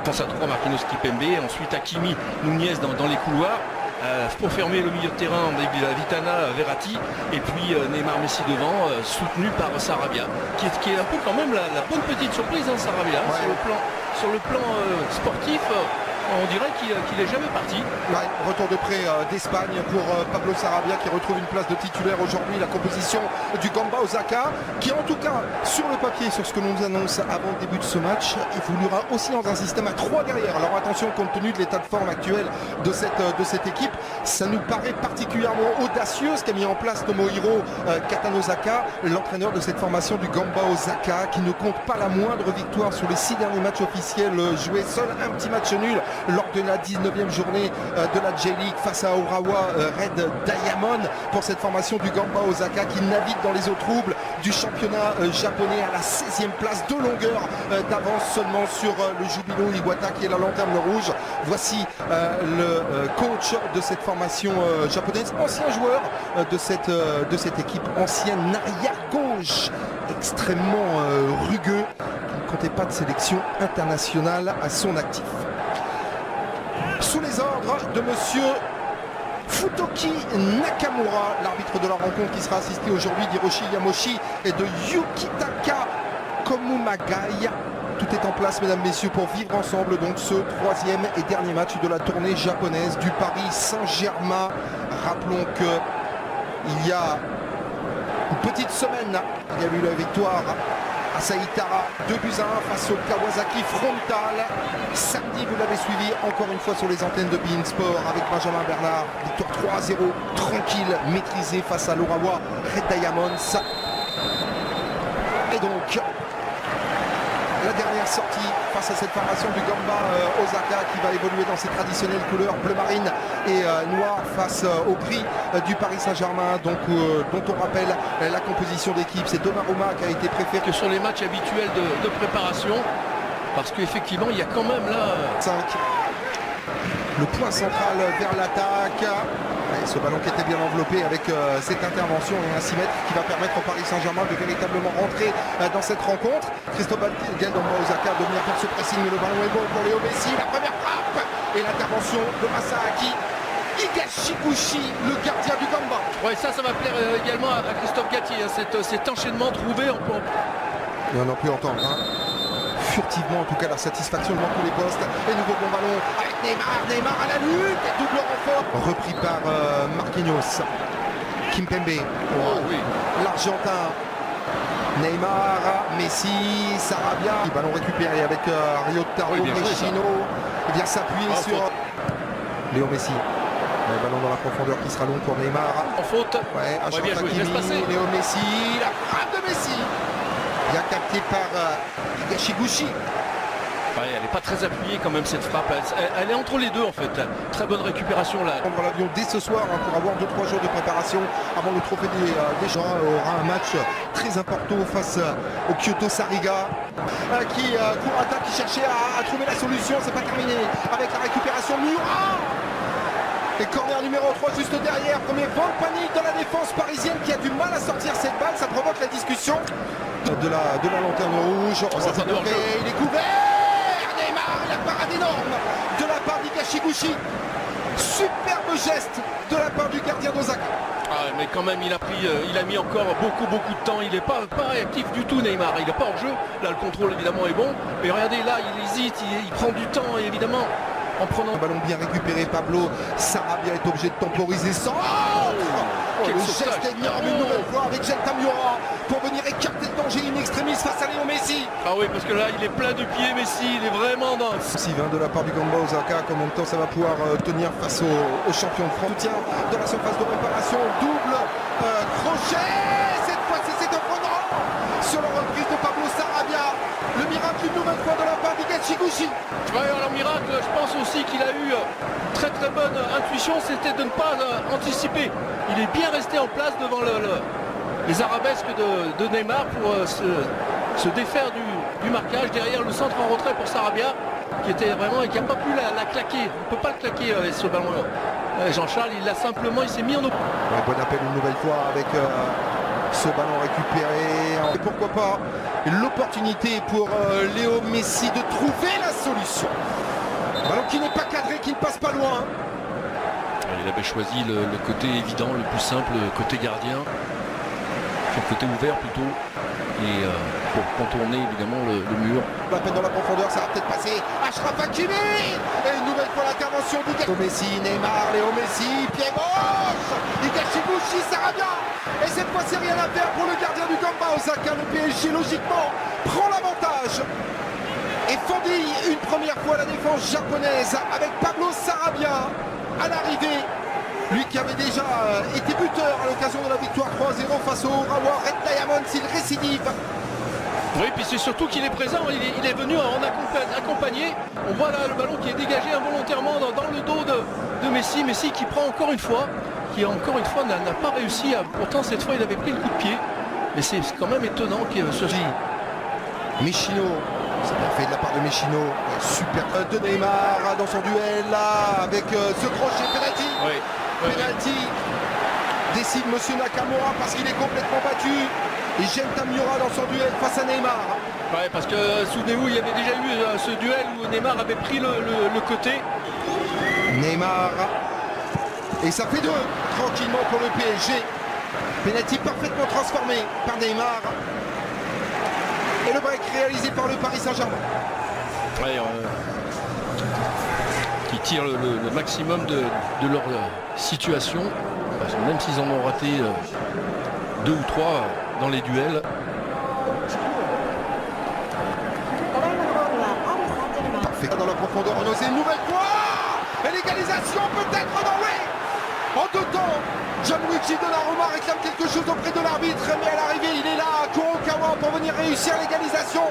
Pense à 3, Marquinhos, Kimpembe, ensuite Hakimi, Nunez dans les couloirs. Pour fermer le milieu de terrain, Vitana, Verratti, et puis Neymar, Messi devant, soutenu par Sarabia, qui est un peu quand même la bonne petite surprise, hein, Sarabia, ouais. Sur le plan sportif. On dirait qu'il est jamais parti. Ouais, retour de près d'Espagne pour Pablo Sarabia qui retrouve une place de titulaire aujourd'hui. La composition du Gamba Osaka qui en tout cas sur le papier, sur ce que l'on nous annonce avant le début de ce match, évoluera aussi dans un système à 3 derrière. Alors attention, compte tenu de l'état de forme actuel de cette équipe, ça nous paraît particulièrement audacieux ce qu'a mis en place Tomohiro Katanozaka, l'entraîneur de cette formation du Gamba Osaka, qui ne compte pas la moindre victoire sur les 6 derniers matchs officiels joués. Seul un petit match nul lors de la 19e journée de la J-League face à Urawa Red Diamond pour cette formation du Gamba Osaka qui navigue dans les eaux troubles du championnat japonais à la 16e place de longueur d'avance seulement sur le Jubilo Iwata qui est la lanterne rouge. Voici le coach de cette formation japonaise, ancien joueur de cette équipe, ancien arrière-gauche extrêmement rugueux qui ne comptait pas de sélection internationale à son actif. Sous les ordres de monsieur Futoki Nakamura, l'arbitre de la rencontre qui sera assisté aujourd'hui d'Hiroshi Yamoshi et de Yukitaka Komumagai. Tout est en place, mesdames, messieurs, pour vivre ensemble donc ce 3e et dernier match de la tournée japonaise du Paris Saint-Germain. Rappelons que il y a une petite semaine, il y a eu la victoire à Saitara, 2-1 face au Kawasaki Frontal. Samedi, vous l'avez suivi encore une fois sur les antennes de beIN Sport avec Benjamin Bernard. Victoire 3-0, tranquille, maîtrisée face à l'Urawa Red Diamonds. Et donc, la dernière sortie face à cette formation du Gamba Osaka qui va évoluer dans ses traditionnelles couleurs bleu marine et noir face au gris du Paris Saint-Germain, donc dont on rappelle la composition d'équipe. C'est Donnarumma qui a été préféré que sur les matchs habituels de préparation, parce qu'effectivement il y a quand même là 5. Le point central vers l'attaque. Et ce ballon qui était bien enveloppé avec cette intervention et un 6 mètres qui va permettre au Paris Saint-Germain de véritablement rentrer dans cette rencontre. Cristobal Gamba Osaka de venir faire ce pressing, mais le ballon est bon pour Léo Messi. La première frappe et l'intervention de Masaaki Higashiguchi, le gardien du Gamba. Ouais, ça va plaire également à Christophe Galtier, hein, cet enchaînement trouvé. Et on a pu entendre furtivement en tout cas la satisfaction dans tous les postes. Et nouveau bon ballon avec Neymar à la lutte, et double renfort repris par Marquinhos. Kimpembe, oui. L'Argentin, Neymar, Messi, Sarabia, ballon récupéré avec Ryotaro Meshino. Il vient s'appuyer sur Léo Messi. Le ballon dans la profondeur qui sera long pour Neymar. En faute. Ouais, Hakimi, Léo Messi, la frappe de Messi. Bien capté par Higashiguchi. Ouais, elle n'est pas très appuyée quand même cette frappe. Elle est entre les deux en fait. Très bonne récupération là. Prendre l'avion dès ce soir pour avoir 2-3 jours de préparation avant le trophée des champs. Aura un match très important face au Kyoto Sariga qui Kurata qui cherchait à trouver la solution. C'est pas terminé avec la récupération Miura. Et corner numéro 3 juste derrière. Premier vent de panique dans la défense parisienne qui a du mal à sortir cette balle. Ça provoque la discussion de la lanterne rouge. Il est couvert. Neymar, la parade énorme de la part d'Higashiguchi. Superbe geste de la part du gardien d'Osaka. Ah, mais quand même il a mis encore beaucoup de temps. Il n'est pas réactif du tout, Neymar. Il n'est pas hors jeu. Là le contrôle évidemment est bon. Mais regardez là, il hésite, il prend du temps et évidemment. En prenant un ballon bien récupéré, Pablo Sarabia est obligé de temporiser sans le geste énorme une nouvelle fois avec Genta Miura pour venir écarter le danger in extremis face à Léo Messi. Ah oui, parce que là il est plein du pied Messi, il est vraiment dans... Si 20 de la part du Gamba Osaka, combien de temps ça va pouvoir tenir face au champion de France. Tiens, dans la surface de réparation, double crochet. Cette fois-ci c'est un prenant sur la reprise de Pablo Sarabia. Le miracle une nouvelle fois de la part d'Higashiguchi. Ouais, alors miracle, je pense aussi qu'il a eu très bonne intuition, c'était de ne pas anticiper. Il est bien resté en place devant les arabesques de Neymar pour se défaire du marquage. Derrière le centre en retrait pour Sarabia qui était vraiment et qui n'a pas pu la claquer. On ne peut pas le claquer ce ballon. Jean-Charles, il s'est mis en eau. Ouais, bon appel une nouvelle fois avec ce ballon récupéré. Et pourquoi pas l'opportunité pour Léo Messi de trouver la solution. Ballon qui n'est pas cadré, qui ne passe pas loin. Il avait choisi le côté évident, le plus simple, le côté gardien. Le côté ouvert plutôt. Et pour contourner évidemment le mur. La peine dans la profondeur, ça va peut-être passer. Achraf Hakimi. Et une nouvelle fois l'intervention de Messi, Neymar, Léo Messi, pied gauche. Higashiguchi, Sarabia. Et cette fois, c'est rien à faire pour le gardien du Gamba Osaka. Le PSG, logiquement, prend l'avantage. Et fendit une première fois la défense japonaise avec Pablo Sarabia à l'arrivée. Lui qui avait déjà été buteur à l'occasion de la victoire 3-0 face au Urawa Red Diamonds, il récidive. Oui, puis c'est surtout qu'il est présent, il est venu en accompagner. On voit là le ballon qui est dégagé involontairement dans le dos de Messi. Messi qui prend encore une fois, n'a pas réussi. Pourtant cette fois il avait pris le coup de pied. Mais c'est quand même étonnant qu'il se dit. Mechino, c'est bien fait de la part de Mechino. Super de Neymar dans son duel là avec ce crochet penalty. Oui. Penalty décide Monsieur Nakamura parce qu'il est complètement battu. Et Genta Miura dans son duel face à Neymar. Ouais, parce que souvenez-vous, il y avait déjà eu ce duel où Neymar avait pris le côté. Neymar. Et ça fait 2 tranquillement pour le PSG. Penalty parfaitement transformé par Neymar. Et le break réalisé par le Paris Saint-Germain. Ouais, qui tire le maximum de leur situation. Parce que même s'ils en ont raté 2 ou 3 dans les duels. Parfait dans la profondeur, on ose une nouvelle fois. Et l'égalisation peut-être dans oui. En 2 temps, Gianluigi Donnarumma réclame quelque chose auprès de l'arbitre. Mais à l'arrivée, il est là, Kurokawa, pour venir réussir l'égalisation.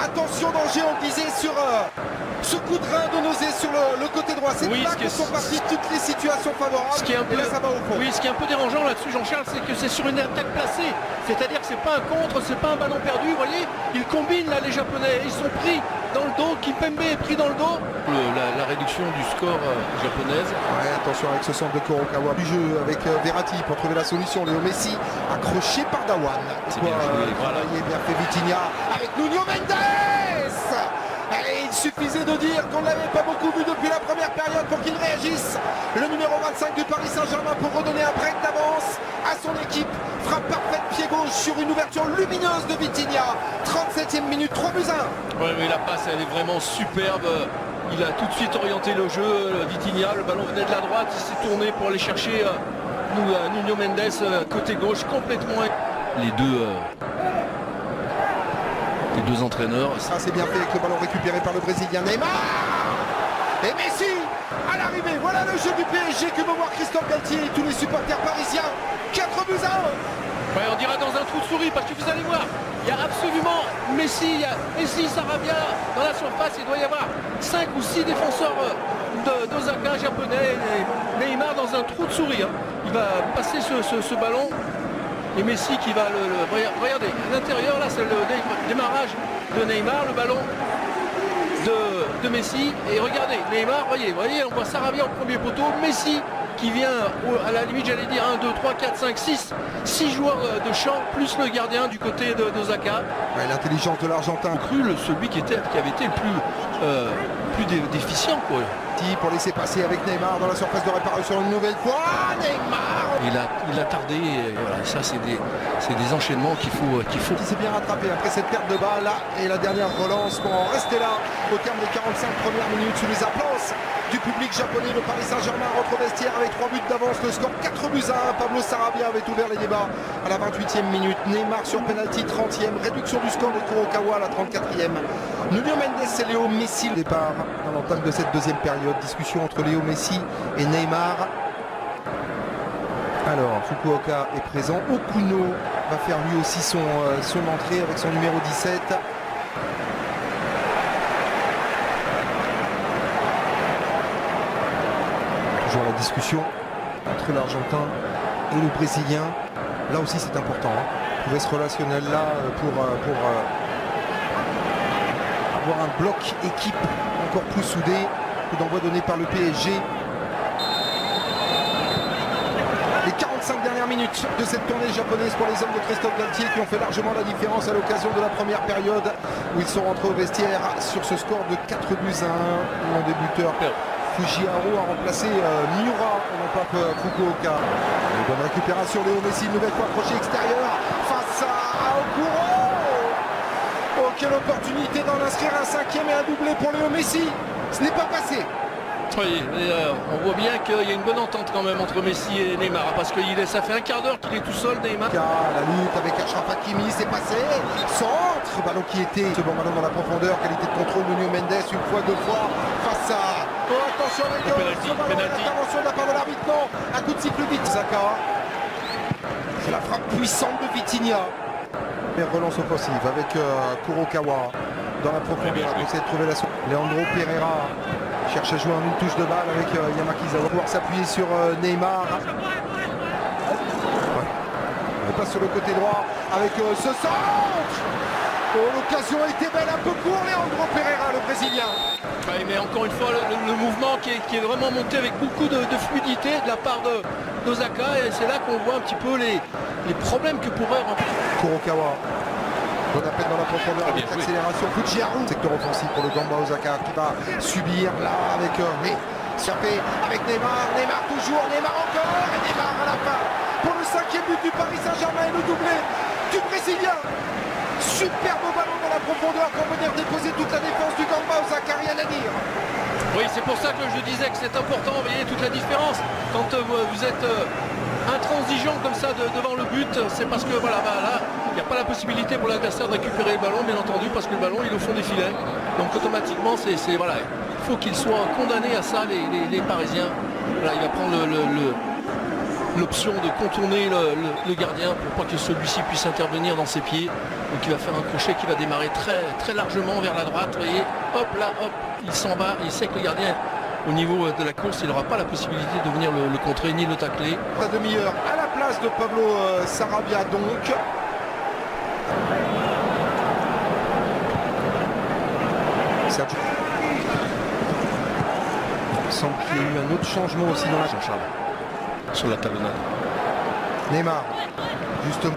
Attention, danger, on disait sur ce coup de rein de nausée sur le côté droit. C'est là que sont parties toutes les situations favorables. Ce qui est un peu, et là, ça va au fond. Oui, ce qui est un peu dérangeant là-dessus, Jean-Charles, c'est que c'est sur une attaque placée. C'est-à-dire que c'est pas un contre, c'est pas un ballon perdu. Vous voyez, ils combinent là les Japonais. Ils sont pris dans le dos. Kimpembe est pris dans le dos. La réduction du score japonaise. Ouais, attention avec ce centre de Kurokawa. Du jeu avec Verratti pour trouver la solution. Léo Messi accroché par Dawan. C'est bien joué. Voilà. Il est bien fait Vitinha avec Nuno Mendes. Et il suffisait de dire qu'on ne l'avait pas beaucoup vu depuis la première période pour qu'il réagisse. Le numéro 25 du Paris Saint-Germain pour redonner un break d'avance à son équipe. Frappe parfaite pied gauche sur une ouverture lumineuse de Vitinha. 37e minute, 3-1. Oui, mais la passe elle est vraiment superbe. Il a tout de suite orienté le jeu, Vitinha. Le ballon venait de la droite, il s'est tourné pour aller chercher Nuno Mendes côté gauche complètement. Les deux entraîneurs. Ça c'est bien fait avec le ballon récupéré par le Brésilien Neymar. Et Messi à l'arrivée. Voilà le jeu du PSG que veut voir Christophe Galtier et tous les supporters parisiens. 4-1. Ouais, on dira dans un trou de souris parce que vous allez voir, il y a absolument Messi, il y a Messi, Sarabia dans la surface. Il doit y avoir 5 ou 6 défenseurs d'Osaka japonais. Et Neymar dans un trou de souris. Hein. Il va passer ce ballon. Et Messi qui va regardez, à l'intérieur, là, c'est le démarrage de Neymar, le ballon de Messi. Et regardez, Neymar, voyez, on voit Sarabia au premier poteau, Messi qui vient à la limite, j'allais dire 1, 2, 3, 4, 5, 6 joueurs de champ, plus le gardien du côté d'Osaka. Ouais, l'intelligence de l'Argentin. Celui qui avait été le plus déficient, quoi. Pour laisser passer avec Neymar dans la surface de réparation une nouvelle fois. Neymar. Il a tardé. Et voilà, ça c'est des enchaînements qu'il faut. Il s'est bien rattrapé après cette perte de balle là et la dernière relance pour en rester là au terme des 45 premières minutes sous les applaudissements du public japonais. Le Paris Saint-Germain rentre au vestiaire avec 3 buts d'avance. Le score 4-1. Pablo Sarabia avait ouvert les débats à la 28e minute. Neymar sur penalty 30e. Réduction du score de Kurokawa à la 34e. Nuno Mendes et Léo Messi. Départ dans l'entame de cette deuxième période. Discussion entre Léo Messi et Neymar. Alors Fukuoka est présent. Okuno va faire lui aussi son entrée avec son numéro 17. Toujours la discussion entre l'Argentin et le Brésilien. Là aussi c'est important. Trouver ce relationnel là pour avoir un bloc équipe encore plus soudé. Coup d'envoi donné par le PSG. Les 45 5 dernières minutes de cette tournée japonaise pour les hommes de Christophe Galtier qui ont fait largement la différence à l'occasion de la première période où ils sont rentrés au vestiaire sur ce score de 4-1. Mon débuteur Fujiwara a remplacé Miura et non pas Fukuoka. Une bonne récupération, Léo Messi, une nouvelle fois crochet extérieur face à Okuro. Oh, quelle opportunité d'en inscrire un 5e et un doublé pour Léo Messi. Ce n'est pas passé. Oui, mais, on voit bien qu'il y a une bonne entente quand même entre Messi et Neymar, parce que ça fait un quart d'heure qu'il est tout seul, Neymar. La lutte avec Achraf Hakimi, c'est passé. Centre, ballon qui était ce bon ballon dans la profondeur, qualité de contrôle, Nuno Mendes une fois, deux fois face à. Oh, attention avec ce ballon, l'intervention de la part de l'arbitre, non, un coup de siffle vite. Zaka, c'est la frappe puissante de Vitinha. Et relance offensive avec Kurokawa dans la profondeur, pour essayer de trouver la solution. Leandro Pereira cherche à jouer en une touche de balle avec Yamakizawa. Pouvoir s'appuyer sur Neymar. Ouais. On passe sur le côté droit avec ce centre. Oh, l'occasion était belle, un peu court, Leandro Pereira, le Brésilien. Ouais, mais encore une fois, le mouvement qui est vraiment monté avec beaucoup de fluidité de la part d'Osaka, et c'est là qu'on voit un petit peu les problèmes que pourrait rencontrer Kurokawa. Bon appel dans la profondeur avec l'accélération. Fujiwara. Secteur offensif pour le Gamba Osaka qui va subir là avec Siapé avec Neymar. Neymar toujours, Neymar encore et Neymar à la fin. Pour le 5e but du Paris Saint-Germain et le doublé du Brésilien. Superbe ballon dans la profondeur pour venir déposer toute la défense du Gamba Osaka, rien à dire. Oui, c'est pour ça que je disais que c'est important, vous voyez toute la différence. Quand vous êtes intransigeant comme ça devant le but, c'est parce que voilà, là, il n'y a pas la possibilité pour l'adversaire de récupérer le ballon, bien entendu, parce que le ballon il est au fond des filets. Donc automatiquement, voilà, il faut qu'ils soient condamnés à ça, les Parisiens. Là, il va prendre l'option de contourner le gardien pour pas que celui-ci puisse intervenir dans ses pieds. Donc il va faire un crochet qui va démarrer très, très largement vers la droite. Vous voyez, hop là, hop, il s'en va. Il sait que le gardien, au niveau de la course, il n'aura pas la possibilité de venir le contrer ni le tacler. La demi-heure à la place de Pablo Sarabia donc. Sergio. Il semble qu'il y ait eu un autre changement aussi dans la Jean-Charles sur la talonnade. Neymar, justement.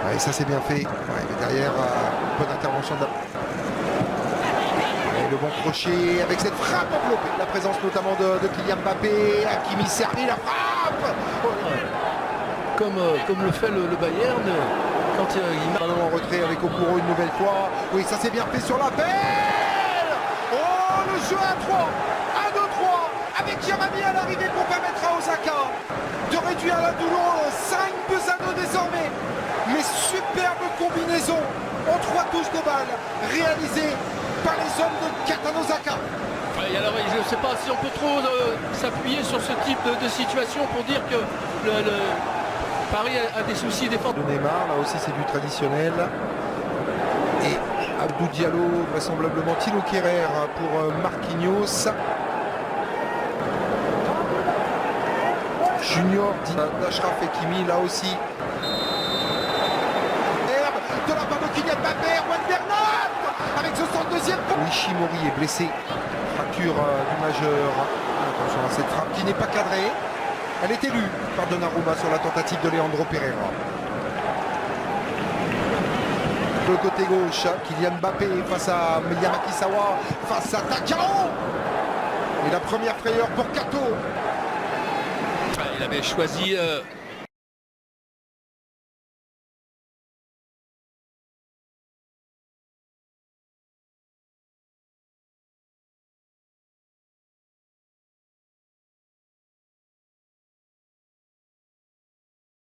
Ouais, ça c'est bien fait. Ouais, mais derrière, bonne intervention de la. Et le bon crochet avec cette frappe enveloppée. La présence notamment de Kylian Mbappé, Hakimi servi la frappe. Comme le fait le Bayern quand il marque. Ballon en retrait avec Okuro une nouvelle fois. Oui, ça c'est bien fait sur l'appel. Oh, le jeu à 3. 1-2-3 avec Yamami à l'arrivée pour permettre à Osaka de réduire la douleur 5-2 désormais. Mais superbe combinaison en 3 touches de balle réalisée par les hommes de Katanosaka. Et alors, je ne sais pas si on peut trop s'appuyer sur ce type de situation pour dire que Paris a des soucis défensifs. De Neymar, là aussi c'est du traditionnel. Et Abdou Diallo, vraisemblablement Thilo Kehrer pour Marquinhos. Junior d'Achraf Hakimi, là aussi. De la part de Kylian Mbappé, Juan Bernat avec ce 102e. Ishimori est blessé. Fracture du majeur. Attention à cette frappe qui n'est pas cadrée. Elle est élue par Donnarumma sur la tentative de Leandro Pereira. De le côté gauche, Kylian Mbappé face à Yamakizawa, face à Takao. Et la première frayeur pour Kato. Il avait choisi